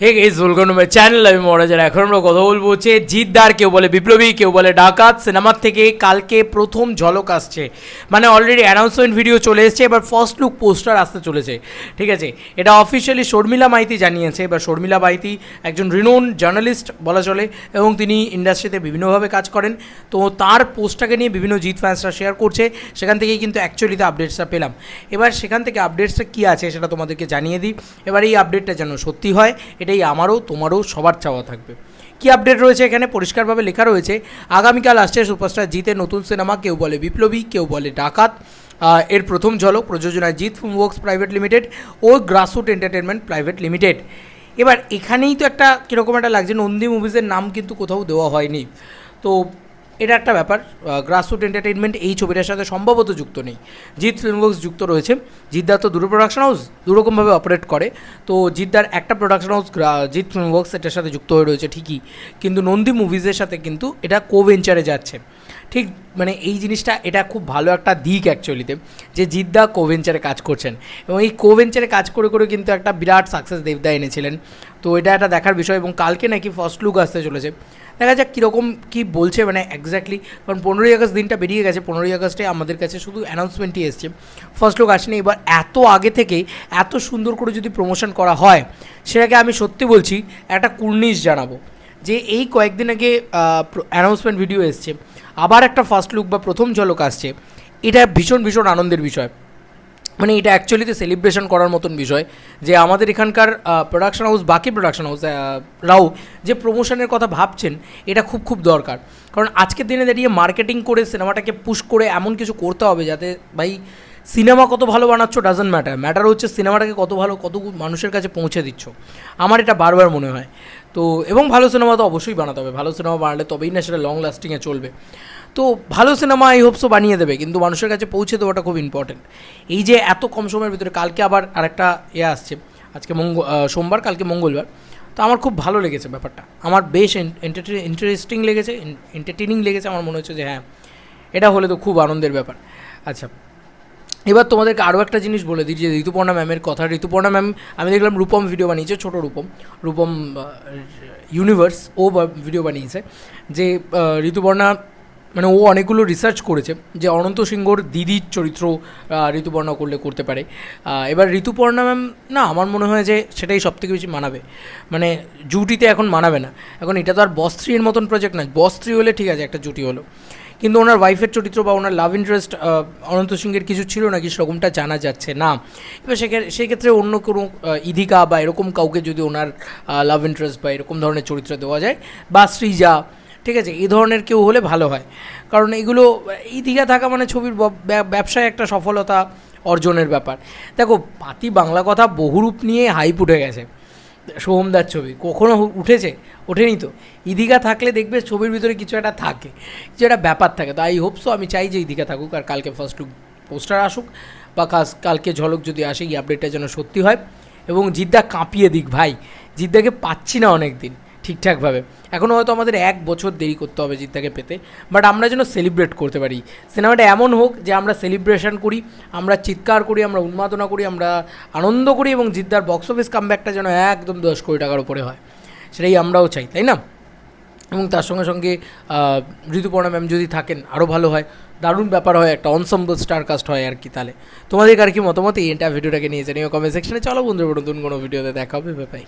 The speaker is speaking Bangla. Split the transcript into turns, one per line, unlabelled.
Hey guys, welcome to my channel. আমি মহারাজার। এখন আমরা কথা বলবো হচ্ছে জিদ্দার, কেউ বলে বিপ্লবী, কেউ বলে ডাকাত সিনেমার থেকে কালকে প্রথম ঝলক আসছে। মানে অলরেডি অ্যানাউন্সমেন্ট ভিডিও চলে এসছে, এবার ফার্স্ট লুক পোস্টার আসতে চলেছে। ঠিক আছে, এটা অফিসিয়ালি শর্মিলা মাইতি জানিয়েছে। এবার শর্মিলা মাইতি একজন রিনোন জার্নালিস্ট বলা চলে, এবং তিনি ইন্ডাস্ট্রিতে বিভিন্নভাবে কাজ করেন। তো তার পোস্টটাকে নিয়ে বিভিন্ন জিৎ ফ্যান্সরা শেয়ার করছে, সেখান থেকেই কিন্তু অ্যাকচুয়ালিতে আপডেটসটা পেলাম। এবার সেখান থেকে আপডেটসটা কী আছে সেটা তোমাদেরকে জানিয়ে দিই। এবার এই আপডেটটা যেন সত্যি হয়, এটাই আমারও তোমারও সবার চাওয়া থাকবে। কী আপডেট রয়েছে এখানে পরিষ্কারভাবে লেখা রয়েছে, আগামীকাল আসছে সুপারস্টার জিতের নতুন সিনেমা, কেউ বলে বিপ্লবী, কেউ বলে ডাকাত। এর প্রথম ঝলক প্রযোজনায় জিৎ ফিল্মওয়ার্কস প্রাইভেট লিমিটেড ও গ্রাসরুট এন্টারটেনমেন্ট প্রাইভেট লিমিটেড। এবার এখানেই তো একটা কীরকম একটা লাগছে, নন্দী মুভিজের নাম কিন্তু কোথাও দেওয়া হয়নি। তো এটা একটা ব্যাপার। গ্রাসরুট এন্টারটেনমেন্ট এই ছবিটার সাথে সম্ভবত যুক্ত নেই, জিৎ ফিল্মওয়ার্কস যুক্ত রয়েছে। জিদ্দার তো দুটো প্রোডাকশন হাউস দুরকমভাবে অপারেট করে। তো জিদ্দার একটা প্রোডাকশন হাউস জিৎ ফিল্মওয়ার্কস এটার সাথে যুক্ত হয়ে রয়েছে ঠিকই, কিন্তু নন্দী মুভিজের সাথে কিন্তু এটা কোভেঞ্চারে যাচ্ছে। ঠিক মানে এই জিনিসটা এটা খুব ভালো একটা দিক অ্যাকচুয়ালিতে, যে জিদ্দা কোভেঞ্চারে কাজ করছেন, এবং এই কোভেঞ্চারে কাজ করে করে কিন্তু একটা বিরাট সাকসেস দেবদা এনেছিলেন। তো এটা একটা দেখার বিষয়, এবং কালকে নাকি ফার্স্ট লুক আসতে চলেছে। দেখা যাক কীরকম কী বলছে, মানে এক্স্যাক্টলি, কারণ 15ই আগস্ট দিনটা বেরিয়ে গেছে। 15ই আগস্টে আমাদের কাছে শুধু অ্যানাউন্সমেন্টই এসছে, ফার্স্ট লুক আসেনি। এবার এত আগে থেকেই এত সুন্দর করে যদি প্রমোশন করা হয়, সেটাকে আমি সত্যি বলছি একটা কুর্নিশ জানাবো, যে এই কয়েকদিন আগে অ্যানাউন্সমেন্ট ভিডিও এসছে, আবার একটা ফার্স্ট লুক বা প্রথম ঝলক আসছে। এটা ভীষণ ভীষণ আনন্দের বিষয়। মানে এটা অ্যাকচুয়ালিতে সেলিব্রেশন করার মতন বিষয়, যে আমাদের এখানকার প্রোডাকশন হাউস, বাকি প্রোডাকশন হাউস রাও যে প্রমোশনের কথা ভাবছেন, এটা খুব খুব দরকার। কারণ আজকের দিনে দাঁড়িয়ে মার্কেটিং করে সিনেমাটাকে পুশ করে এমন কিছু করতে হবে যাতে ভাই সিনেমা কত ভালো বানাচ্ছ ডাজন্ট ম্যাটার হচ্ছে সিনেমাটাকে কত ভালো কত মানুষের কাছে পৌঁছে দিচ্ছ। আমার এটা বারবার মনে হয়। তো এবং ভালো সিনেমা তো অবশ্যই বানাতে হবে, ভালো সিনেমা বানালে তবেই না সেটা লং লাস্টিংয়ে চলবে। তো ভালো সিনেমা আই হোপসও বানিয়ে দেবে, কিন্তু মানুষের কাছে পৌঁছে দেওয়াটা খুব ইম্পর্টেন্ট। এই যে এত কম সময়ের ভিতরে কালকে আবার আরেকটা আসছে, আজকে সোমবার, কালকে মঙ্গলবার। তো আমার খুব ভালো লেগেছে ব্যাপারটা, আমার বেশ ইন্টারেস্টিং লেগেছে, এন্টারটেনিং লেগেছে। আমার মনে হচ্ছে যে হ্যাঁ, এটা হলে তো খুব আনন্দের ব্যাপার। আচ্ছা, এবার তোমাদেরকে আরও একটা জিনিস বলে দিই, যে ঋতুপর্ণা ম্যামের কথা। ঋতুপর্ণা ম্যাম, আমি দেখলাম রূপম ভিডিও বানিয়েছে, ছোটো রূপম ইউনিভার্স, ও ভিডিও বানিয়েছে। যে ঋতুপর্ণা মানে ও অনেকগুলো রিসার্চ করেছে যে অনন্ত সিংহর দিদির চরিত্র ঋতুপর্ণা করতে পারে। এবার ঋতুপর্ণা ম্যাম না, আমার মনে হয় যে সেটাই সবথেকে বেশি মানাবে। মানে জুটিতে এখন মানাবে না, এখন এটা তো আর বস 3 এর মতন প্রজেক্ট নয়। বস 3 হলে ঠিক আছে, একটা জুটি হলো, কিন্তু ওনার ওয়াইফের চরিত্র বা ওনার লাভ ইন্টারেস্ট অনন্ত সিংহের কিছু ছিল নাকি সেরকমটা জানা যাচ্ছে না। এবার সেক্ষেত্রে অন্য কোনো ইধিকা বা এরকম কাউকে যদি ওনার লাভ ইন্টারেস্ট বা এরকম ধরনের চরিত্র দেওয়া যায়, বা শ্রীজা, ঠিক আছে, এই ধরনের কেউ হলে ভালো হয়। কারণ এগুলো ইধিকা থাকা মানে ছবির ব্যবসায় একটা সফলতা অর্জনের ব্যাপার। দেখো, পাতি বাংলা কথা বহুরূপ নিয়ে হাইপ উঠে গেছে। সোহমদার ছবি কখনো ওঠেনি তো। ইদিকা থাকলে দেখবে ছবির ভিতরে কিছু একটা থাকে, কিছু একটা ব্যাপার থাকে। তো আই হোপ সো, আমি চাই যে ইদিকা থাকুক, আর কালকে ফার্স্ট লুক পোস্টার আসুক, বা কালকে ঝলক যদি আসে, এই আপডেটটা যেন সত্যি হয়, এবং জিদ্দা কাঁপিয়ে দিক ভাই। জিদ্দাকে পাচ্ছি না অনেক দিন ঠিকঠাকভাবে, এখনও হয়তো আমাদের 1 বছর দেরি করতে হবে জিদ্দাকে পেতে। বাট আমরা যেন সেলিব্রেট করতে পারি, সিনেমাটা এমন হোক যে আমরা সেলিব্রেশন করি, আমরা চিৎকার করি, আমরা উন্মাদনা করি, আমরা আনন্দ করি, এবং জিদ্দার বক্স অফিস কামব্যাকটা যেন একদম 10 কোটি টাকার উপরে হয়, সেটাই আমরাও চাই, তাই না? এবং তার সঙ্গে সঙ্গে ঋতুপর্ণা ম্যাম যদি থাকেন আরও ভালো হয়, দারুণ ব্যাপার হয়, একটা অনসাম্বল স্টার কাস্ট হয় আর কি। তাহলে তোমাদের আর কি মতামত এই ভিডিওটাকে নিয়ে জানিও কমেন্ট সেকশনে। চলো বন্ধুরা, নতুন কোনো ভিডিওতে দেখা হবে, বাই।